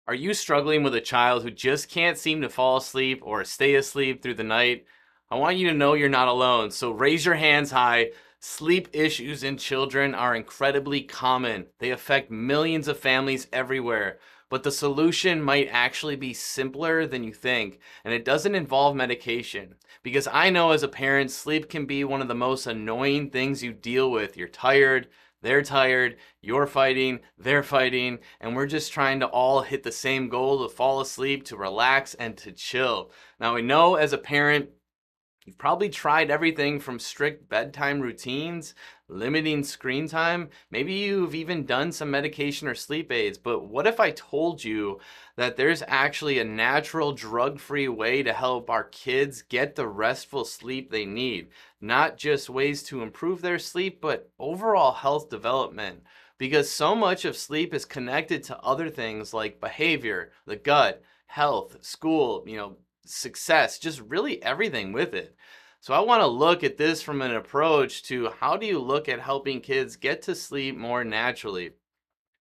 Are you struggling with a child who just can't seem to fall asleep or stay asleep through the night? I want you to know you're not alone. So raise your hands high. Sleep issues in children are incredibly common. They affect millions of families everywhere. But the solution might actually be simpler than you think, and it doesn't involve medication. Because I know as a parent, sleep can be one of the most annoying things you deal with. You're tired, they're tired, you're fighting, they're fighting, and we're just trying to all hit the same goal to fall asleep, to relax, and to chill. Now, we know as a parent, you've probably tried everything from strict bedtime routines, limiting screen time. Maybe you've even done some medication or sleep aids. But what if I told you that there's actually a natural drug-free way to help our kids get the restful sleep they need? Not just ways to improve their sleep, but overall health development. Because so much of sleep is connected to other things like behavior, the gut, health, school, success, just really everything with it. So I want to look at this from an approach to how do you look at helping kids get to sleep more naturally?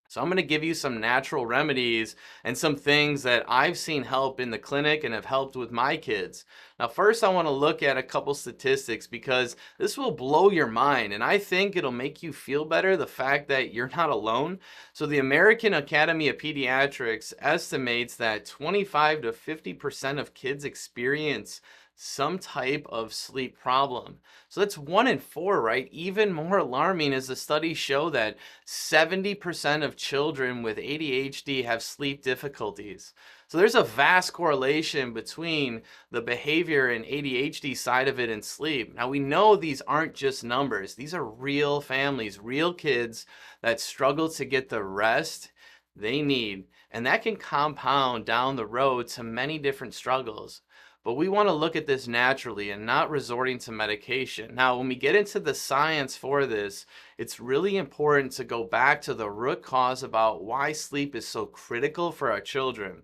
So I'm going to give you some natural remedies and some things that I've seen help in the clinic and have helped with my kids. Now, first, I want to look at a couple statistics because this will blow your mind, and I think it'll make you feel better, the fact that you're not alone. So the American Academy of Pediatrics estimates that 25 to 50% of kids experience some type of sleep problem. So that's 1 in 4, right? Even more alarming is the studies show that 70% of children with ADHD have sleep difficulties. So there's a vast correlation between the behavior and ADHD side of it and sleep. Now we know these aren't just numbers. These are real families, real kids that struggle to get the rest they need. And that can compound down the road to many different struggles. But we want to look at this naturally and not resorting to medication. Now, when we get into the science for this, it's really important to go back to the root cause about why sleep is so critical for our children.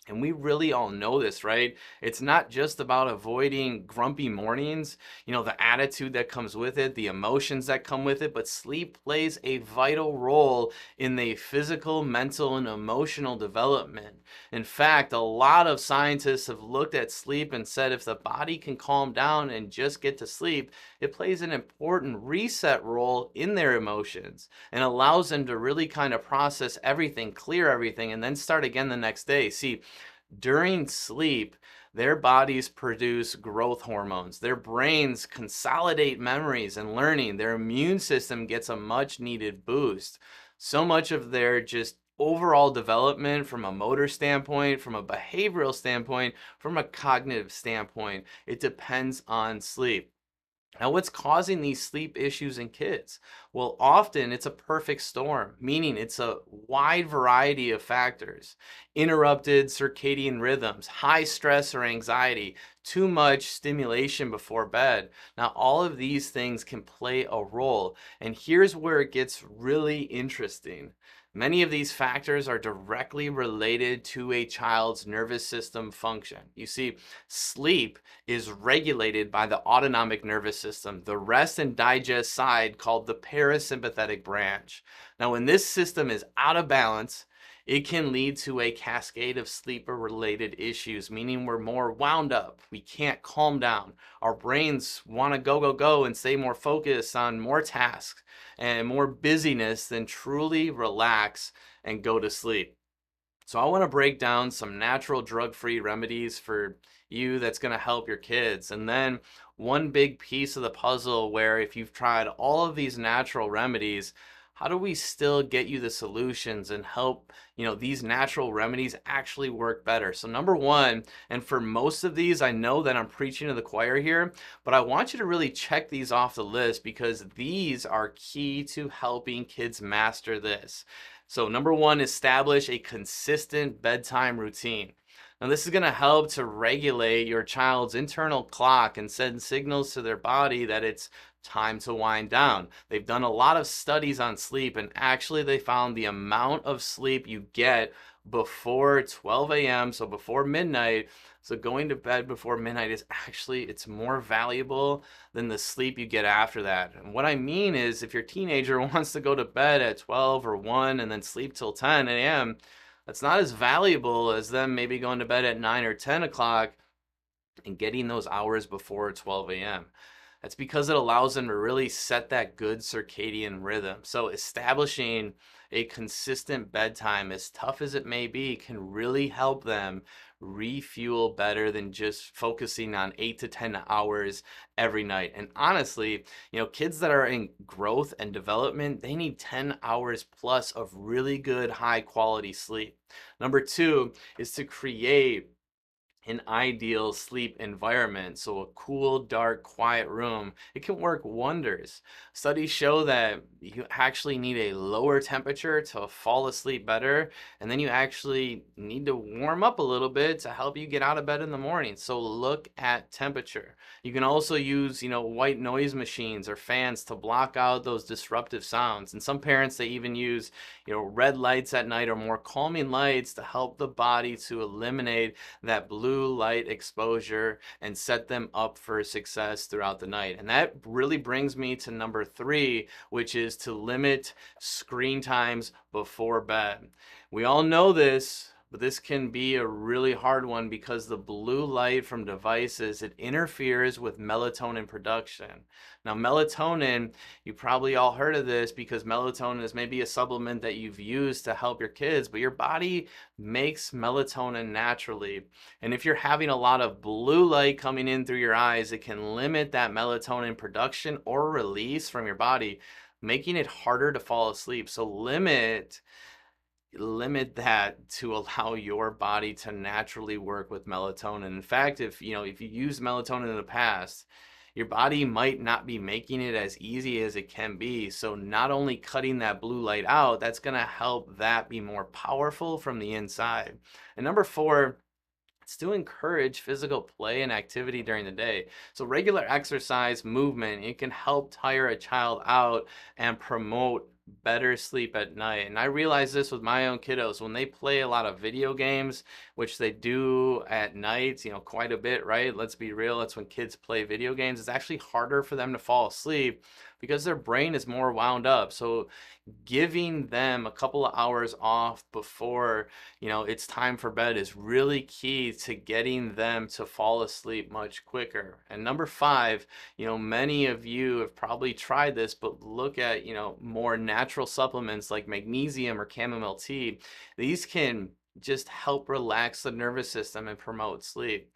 And we really all know this, right? It's not just about avoiding grumpy mornings, the attitude that comes with it, the emotions that come with it, but sleep plays a vital role in the physical, mental, and emotional development. In fact, a lot of scientists have looked at sleep and said if the body can calm down and just get to sleep, it plays an important reset role in their emotions and allows them to really kind of process everything, clear everything, and then start again the next day. See, during sleep, their bodies produce growth hormones. Their brains consolidate memories and learning. Their immune system gets a much needed boost. So much of their just overall development from a motor standpoint, from a behavioral standpoint, from a cognitive standpoint, it depends on sleep. Now, what's causing these sleep issues in kids? Well, often it's a perfect storm, meaning it's a wide variety of factors. Interrupted circadian rhythms, high stress or anxiety, too much stimulation before bed. Now, all of these things can play a role. And here's where it gets really interesting. Many of these factors are directly related to a child's nervous system function. You see, sleep is regulated by the autonomic nervous system, the rest and digest side called the parasympathetic branch. Now, when this system is out of balance, it can lead to a cascade of sleep-related issues, meaning we're more wound up. We can't calm down. Our brains want to go, go, go and stay more focused on more tasks and more busyness than truly relax and go to sleep. So I want to break down some natural drug-free remedies for you that's going to help your kids. And then one big piece of the puzzle where if you've tried all of these natural remedies, how do we still get you the solutions and help, these natural remedies actually work better? So number one, and for most of these, I know that I'm preaching to the choir here, but I want you to really check these off the list because these are key to helping kids master this. So number one, establish a consistent bedtime routine. Now this is going to help to regulate your child's internal clock and send signals to their body that it's time to wind down. They've done a lot of studies on sleep, and actually they found the amount of sleep you get before 12 a.m., so before midnight, so going to bed before midnight is actually, it's more valuable than the sleep you get after that. And what I mean is if your teenager wants to go to bed at 12 or 1 and then sleep till 10 a.m., That's not as valuable as them maybe going to bed at 9 or 10 o'clock and getting those hours before 12 a.m. That's because it allows them to really set that good circadian rhythm. So establishing a consistent bedtime, as tough as it may be, can really help them refuel better than just focusing on 8 to 10 hours every night. And honestly, kids that are in growth and development, they need 10 hours plus of really good high quality sleep. Number two is to create an ideal sleep environment. So a cool, dark, quiet room, it can work wonders. Studies show that you actually need a lower temperature to fall asleep better, and then you actually need to warm up a little bit to help you get out of bed in the morning. So look at temperature. You can also use, white noise machines or fans to block out those disruptive sounds. And some parents, they even use, red lights at night or more calming lights to help the body to eliminate that blue light exposure and set them up for success throughout the night. And that really brings me to number three, which is to limit screen times before bed. We all know this, but this can be a really hard one because the blue light from devices, it interferes with melatonin production. Now, melatonin, you probably all heard of this because melatonin is maybe a supplement that you've used to help your kids, but your body makes melatonin naturally. And if you're having a lot of blue light coming in through your eyes, it can limit that melatonin production or release from your body, making it harder to fall asleep. So limit that to allow your body to naturally work with melatonin. In fact, if you use melatonin in the past, your body might not be making it as easy as it can be. So not only cutting that blue light out, that's going to help that be more powerful from the inside. And number four, it's to encourage physical play and activity during the day. So regular exercise, movement, it can help tire a child out and promote better sleep at night. And I realize this with my own kiddos. When they play a lot of video games, which they do at night, quite a bit, right? Let's be real, that's when kids play video games. It's actually harder for them to fall asleep because their brain is more wound up. So giving them a couple of hours off before it's time for bed is really key to getting them to fall asleep much quicker. And number five, many of you have probably tried this, but look at more natural supplements like magnesium or chamomile tea. These can just help relax the nervous system and promote sleep.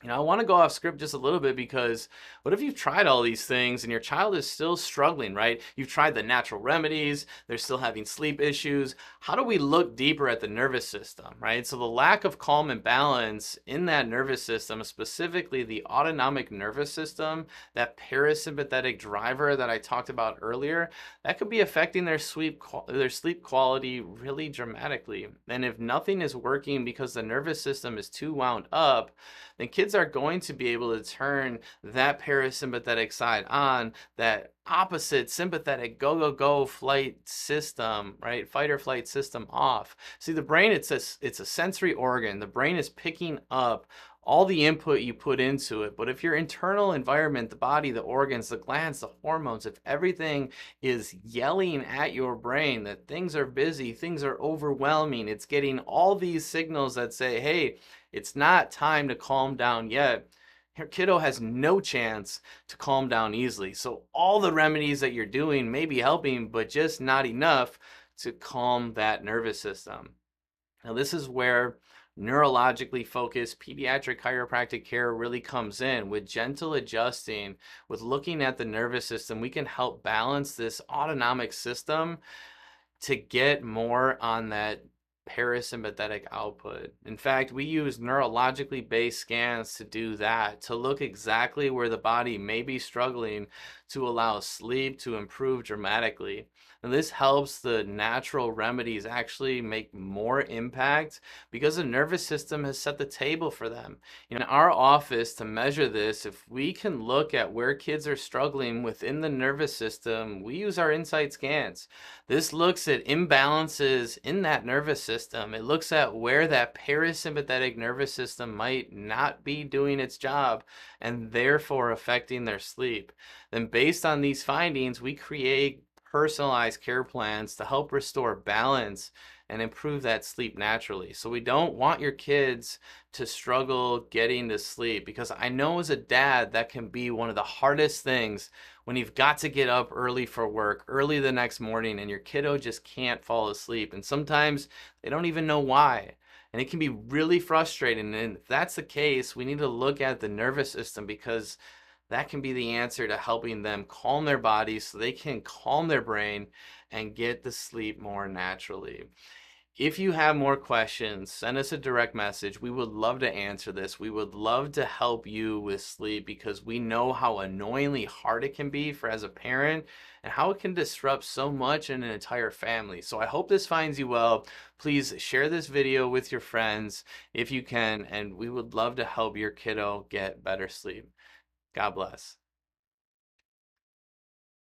I want to go off script just a little bit because what if you've tried all these things and your child is still struggling, right? You've tried the natural remedies, they're still having sleep issues. How do we look deeper at the nervous system, right? So the lack of calm and balance in that nervous system, specifically the autonomic nervous system, that parasympathetic driver that I talked about earlier, that could be affecting their sleep quality really dramatically. And if nothing is working because the nervous system is too wound up, then kids are going to be able to turn that parasympathetic side on, that opposite sympathetic go flight system, right? Fight or flight system off. See, the brain, it's a sensory organ. The brain is picking up all the input you put into it. But if your internal environment, the body, the organs, the glands, the hormones, if everything is yelling at your brain that things are busy, things are overwhelming, it's getting all these signals that say, hey, it's not time to calm down yet, your kiddo has no chance to calm down easily. So all the remedies that you're doing may be helping, but just not enough to calm that nervous system. Now, this is where neurologically focused pediatric chiropractic care really comes in. With gentle adjusting, with looking at the nervous system, we can help balance this autonomic system to get more on that parasympathetic output. In fact, we use neurologically based scans to do that, to look exactly where the body may be struggling to allow sleep to improve dramatically. And this helps the natural remedies actually make more impact because the nervous system has set the table for them. In our office, to measure this, if we can look at where kids are struggling within the nervous system, we use our Insight scans. This looks at imbalances in that nervous system. It looks at where that parasympathetic nervous system might not be doing its job and therefore affecting their sleep. Then based on these findings, we create personalized care plans to help restore balance and improve that sleep naturally. So we don't want your kids to struggle getting to sleep, because I know as a dad that can be one of the hardest things when you've got to get up early for work, early the next morning, and your kiddo just can't fall asleep. And sometimes they don't even know why. And it can be really frustrating. And if that's the case, we need to look at the nervous system, because that can be the answer to helping them calm their body so they can calm their brain and get to sleep more naturally. If you have more questions, send us a direct message. We would love to answer this. We would love to help you with sleep, because we know how annoyingly hard it can be for as a parent, and how it can disrupt so much in an entire family. So I hope this finds you well. Please share this video with your friends if you can, and we would love to help your kiddo get better sleep. God bless.